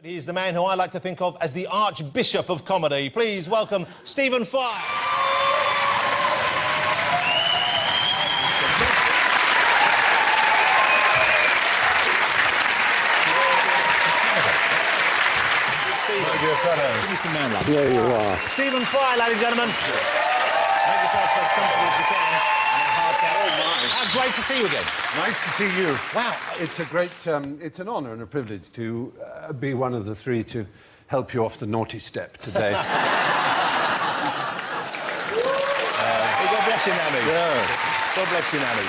He's the man who I like to think of as the Archbishop of comedy. Please welcome Stephen Fry. My dear fellow. Give me some man love. There you are. Stephen Fry, ladies and gentlemen. Make yourself as comfortable as you can. How great to see you again. Nice to see you. Wow. It's a great, it's an honour and a privilege to be one of the three to help you off the naughty step today. God bless you, Nanny. Yeah. God bless you, Nanny.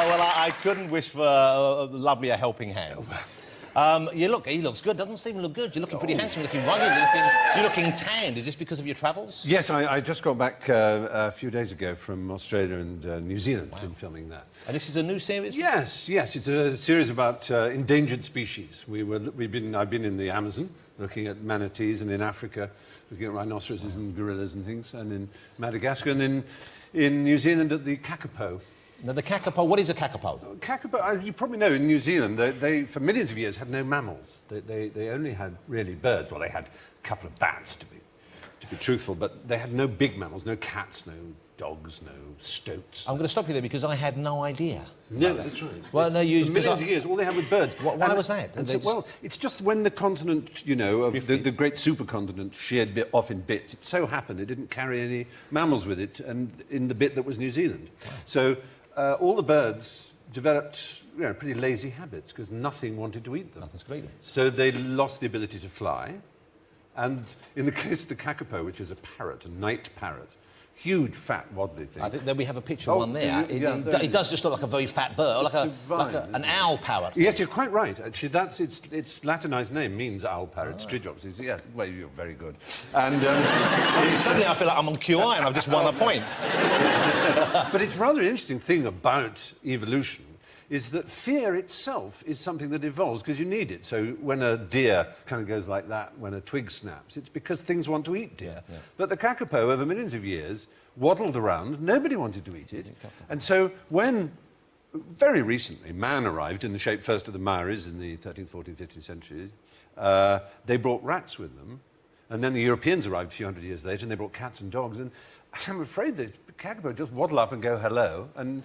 Well, I couldn't wish for lovelier helping hands. He looks good. Doesn't Stephen look good? You're looking pretty handsome. You're looking rugged. You're looking tanned. Is this because of your travels? Yes, I just got back a few days ago from Australia and New Zealand. Wow. Been filming that. And this is a new series? Yes. It's a series about endangered species. I've been in the Amazon, looking at manatees, and in Africa, looking at rhinoceroses and gorillas and things, and in Madagascar, and then in New Zealand at the Kākāpō. Now, the Kākāpō, what is a Kākāpō? Kākāpō, you probably know, in New Zealand, they for millions of years had no mammals. They only had, really, birds. Well, they had a couple of bats, to be truthful, but they had no big mammals, no cats, no dogs, no stoats. I'm going to stop you there because I had no idea. No, that's right. Well, no, you... For millions of years, all they had was birds. Why was that? Well, it's just when the continent, you know, of the great supercontinent sheared off in bits, it so happened it didn't carry any mammals with it, and in the bit that was New Zealand. Wow. So... all the birds developed, pretty lazy habits because nothing wanted to eat them. Nothing's greedy. So they lost the ability to fly. And in the case of the Kākāpō, which is a parrot, a night parrot, huge, fat, waddly thing. I think that we have a picture of one there. It does just look like a very fat bird, like an owl parrot. Yes, you're quite right. Actually, that's its Latinised name means owl parrot. Stridrops. Yeah, well, you're very good. And suddenly I feel like I'm on QI and I've just won a point. But it's rather an interesting thing about evolution is that fear itself is something that evolves because you need it. So when a deer kind of goes like that, when a twig snaps, it's because things want to eat deer. Yeah. But the Kākāpō, over millions of years, waddled around. Nobody wanted to eat it. And so when, very recently, man arrived in the shape first of the Maoris in the 13th, 14th, 15th centuries, they brought rats with them. And then the Europeans arrived a few hundred years later and they brought cats and dogs. And I'm afraid that Kākāpō just waddle up and go hello and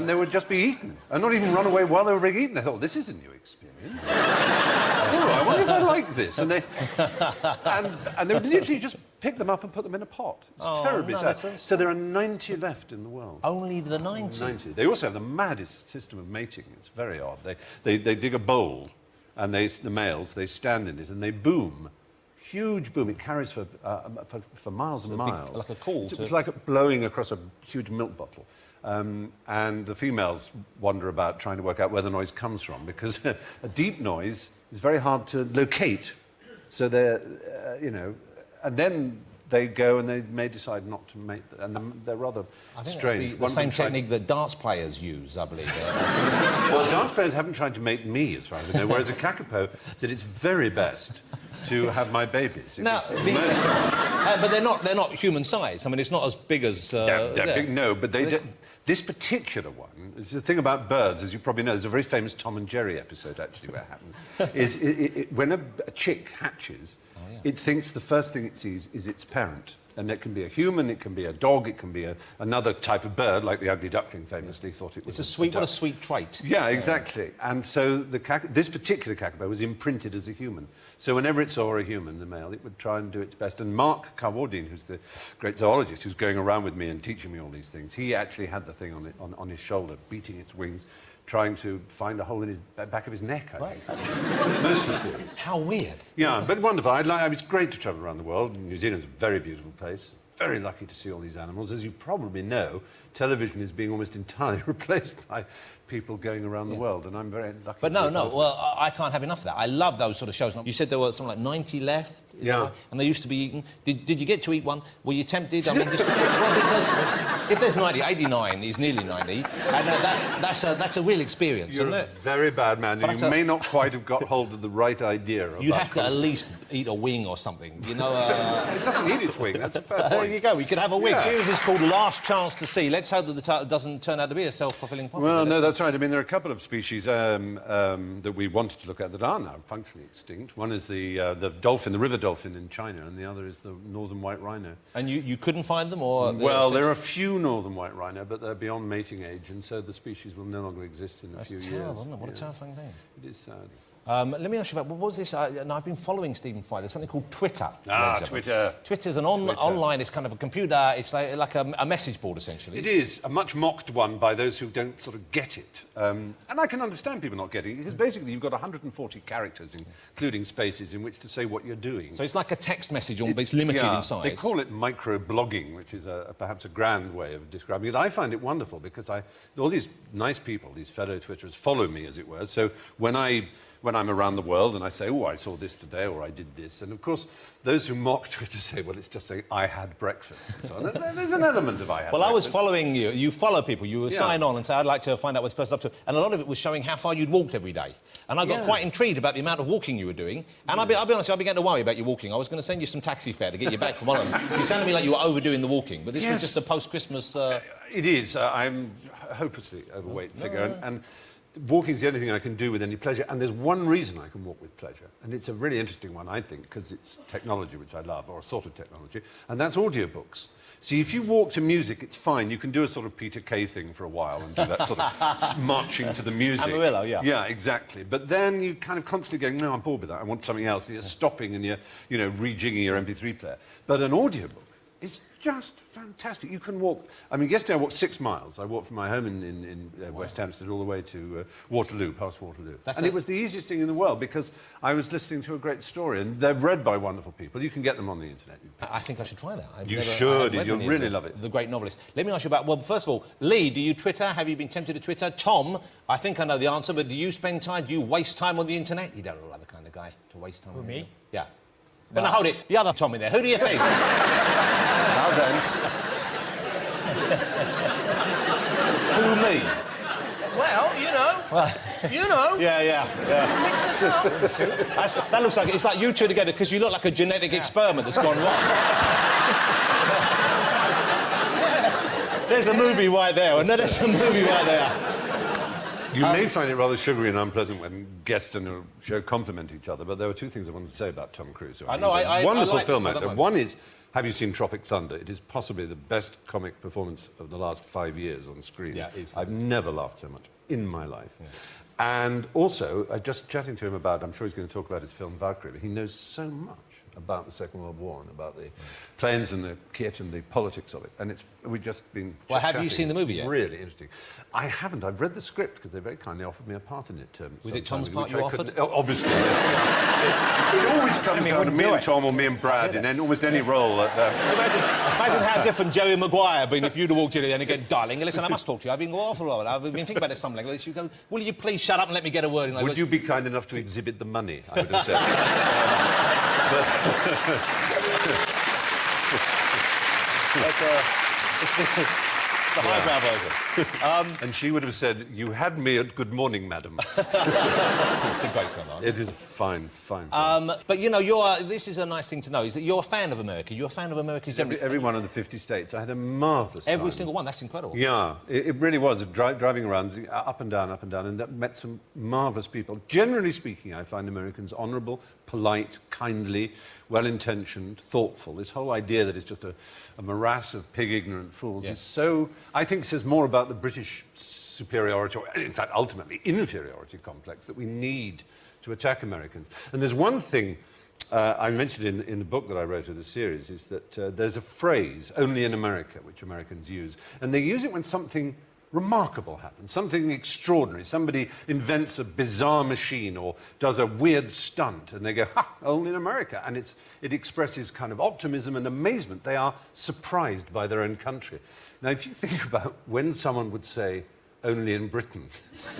they would just be eaten, and not even run away while they were being eaten. They thought, this is a new experience. I wonder if I like this. And they would literally just pick them up and put them in a pot. It's terribly sad. So there are 90 left in the world. Only the 90? 90. They also have the maddest system of mating. It's very odd. They dig a bowl, and the males, they stand in it, and they boom. Huge boom. It carries for miles and miles. Like a call. It's like blowing across a huge milk bottle. And the females wander about trying to work out where the noise comes from because a deep noise is very hard to locate. So they're, and then they go and they may decide not to mate, and they're rather strange. That's the same technique that darts players use, I believe. Well, darts players haven't tried to mate me, as far as I know, whereas a Kākāpō did its very best to have my babies. But they're not human size. I mean, it's not as big as... they're big, no, but this particular one, it's the thing about birds, as you probably know, there's a very famous Tom and Jerry episode, actually, where it happens, is when a chick hatches, it thinks the first thing it sees is its parent. And it can be a human, it can be a dog, it can be another type of bird, like the ugly duckling famously thought it was. What a sweet trait. Yeah, exactly. And so this particular Kākāpō was imprinted as a human. So whenever it saw a human, the male, it would try and do its best. And Mark Carwardine, who's the great zoologist who's going around with me and teaching me all these things, he actually had the thing on his shoulder, beating its wings, trying to find a hole in the back of his neck, I think. Most mysterious. How weird. Yeah, but wonderful. It's great to travel around the world. New Zealand's a very beautiful place. Very lucky to see all these animals. As you probably know, television is being almost entirely replaced by people going around the world, and I'm very lucky. But well, I can't have enough of that. I love those sort of shows. You said there were something like 90 left? Yeah. And they used to be eaten. Did you get to eat one? Were you tempted? I mean, because if there's 90, 89 is nearly 90, and that's a real experience, You're isn't it? A very bad man. You may not quite have got hold of the right idea. You'd have to at least eat a wing or something, It doesn't eat its wing, that's a fair point. you go. We could have a week. Yeah. The series is called Last Chance to See. Let's hope that the title doesn't turn out to be a self-fulfilling prophecy. Well, no, that's right. I mean, there are a couple of species that we wanted to look at that are now functionally extinct. One is the dolphin, the river dolphin in China, and the other is the northern white rhino. And you couldn't find them, or...? Well, there are a few northern white rhino, but they're beyond mating age, and so the species will no longer exist in a few years. That's terrible, isn't it? What a terrifying thing. It is sad. Let me ask you about, what was this? And I've been following Stephen Fry. There's something called Twitter. Twitter. Twitter's an online, it's kind of a computer, it's like a message board, essentially. It is, a much mocked one by those who don't sort of get it. And I can understand people not getting it, because basically you've got 140 characters, including spaces, in which to say what you're doing. So it's like a text message, but it's limited in size. They call it micro-blogging, which is perhaps a grand way of describing it. I find it wonderful, because all these nice people, these fellow Twitterers, follow me, as it were. So when I'm around the world and I say, oh, I saw this today, or I did this, and of course, those who mock Twitter say, well, it's just saying, I had breakfast, and so on. There's an element of I had breakfast. I was following you. You follow people. You would sign on and say, I'd like to find out what this person's up to. And a lot of it was showing how far you'd walked every day. And I got quite intrigued about the amount of walking you were doing. And I'll be honest, I began to worry about your walking. I was going to send you some taxi fare to get you back from one of them. You sounded to me like you were overdoing the walking, but this was just a post-Christmas... It is. I'm a hopelessly overweight figure, and walking's the only thing I can do with any pleasure, and there's one reason I can walk with pleasure, and it's a really interesting one, I think, because it's technology, which I love, or a sort of technology, and that's audiobooks. See, if you walk to music, it's fine. You can do a sort of Peter Kay thing for a while and do that sort of marching to the music. Amarillo, yeah. Yeah, exactly. But then you kind of constantly going, no, I'm bored with that. I want something else. And you're stopping and you're, rejigging your MP3 player. But an audiobook is just fantastic. You can walk... I mean, yesterday I walked 6 miles. I walked from my home in West Hampstead all the way to Waterloo, past Waterloo. It was the easiest thing in the world because I was listening to a great story, and they're read by wonderful people. You can get them on the internet. I think I should try that. You should. You'll really love it. The great novelist. Let me ask you about... Well, first of all, Lee, do you Twitter? Have you been tempted to Twitter? Tom, I think I know the answer, but do you spend time... Do you waste time on the internet? You don't look like the kind of guy to waste time on the internet. Yeah. But now, hold it. The other Tom in there. Who do you think? Now then. Who, me? Well, you know. Yeah. Mix us up. That looks like... It's like you two together, because you look like a genetic experiment that's gone wrong. There's a movie right there, and there's a movie right there. You may find it rather sugary and unpleasant when guests in a show compliment each other, but there were 2 things I wanted to say about Tom Cruise. I know, wonderful like film this, actor. One is, have you seen Tropic Thunder? It is possibly the best comic performance of the last 5 years on screen. Yeah, it is. I've never laughed so much in my life. Yeah. And also, just chatting to him about, I'm sure he's going to talk about his film Valkyrie, but he knows so much about the Second World War and about the planes and the kit and the politics of it. And we've just been Well, have you seen the movie yet? Really interesting. I haven't. I've read the script because they very kindly offered me a part in it. Was it Tom's part you offered? Obviously. It always comes down to me and Tom or me and Brad in almost any role. Imagine how different Jerry Maguire had been if you'd have walked in and again, darling, listen, I must talk to you. I've been going for a while. I've been thinking about this something like this. You go, will you please shut up and let me get a word in? Would you be kind enough to exhibit the money? I would have said. It's the highbrow version. And she would have said, you had me at good morning, madam. It's a great film, aren't it? It is a fine film. But, this is a nice thing to know, is that you're a fan of America. You're a fan of America generally. Every one of the 50 states. I had a marvellous time. Every single one. That's incredible. Yeah, it really was. Driving around, up and down, and met some marvellous people. Generally speaking, I find Americans honourable, polite, kindly, well-intentioned, thoughtful. This whole idea that it's just a morass of pig-ignorant fools is so... I think says more about the British superiority, or in fact, ultimately, inferiority complex that we need to attack Americans. And there's one thing I mentioned in the book that I wrote of the series, is that there's a phrase, only in America, which Americans use. And they use it when something remarkable happens, something extraordinary. Somebody invents a bizarre machine or does a weird stunt, and they go, ha, only in America. And it expresses kind of optimism and amazement. They are surprised by their own country. Now, if you think about when someone would say, only in Britain,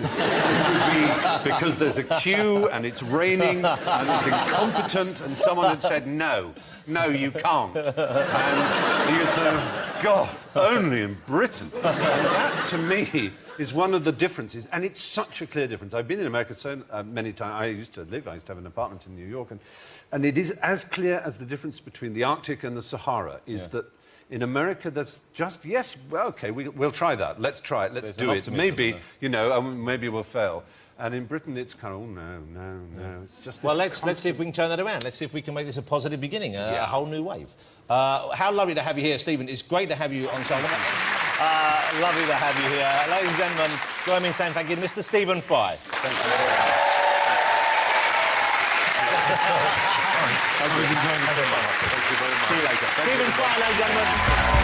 it would be because there's a queue and it's raining and it's incompetent, and someone had said, no, you can't. And you say, God, only in Britain. And that, to me, is one of the differences, and it's such a clear difference. I've been in America so many times. I used to have an apartment in New York, and it is as clear as the difference between the Arctic and the Sahara, is that In America, there's just, yes, well, OK, we'll try that. Let's try it. Let's do it. Maybe, you know, maybe we'll fail. And in Britain, it's kind of, oh, no. It's just well, let's see if we can turn that around. Let's see if we can make this a positive beginning, a whole new wave. How lovely to have you here, Stephen. It's great to have you on time. Lovely to have you here. Ladies and gentlemen, join me in saying thank you to Mr. Stephen Fry. Thank you. I was enjoying it so much. Thank you very much. See you later. Stephen Fry, ladies and gentlemen.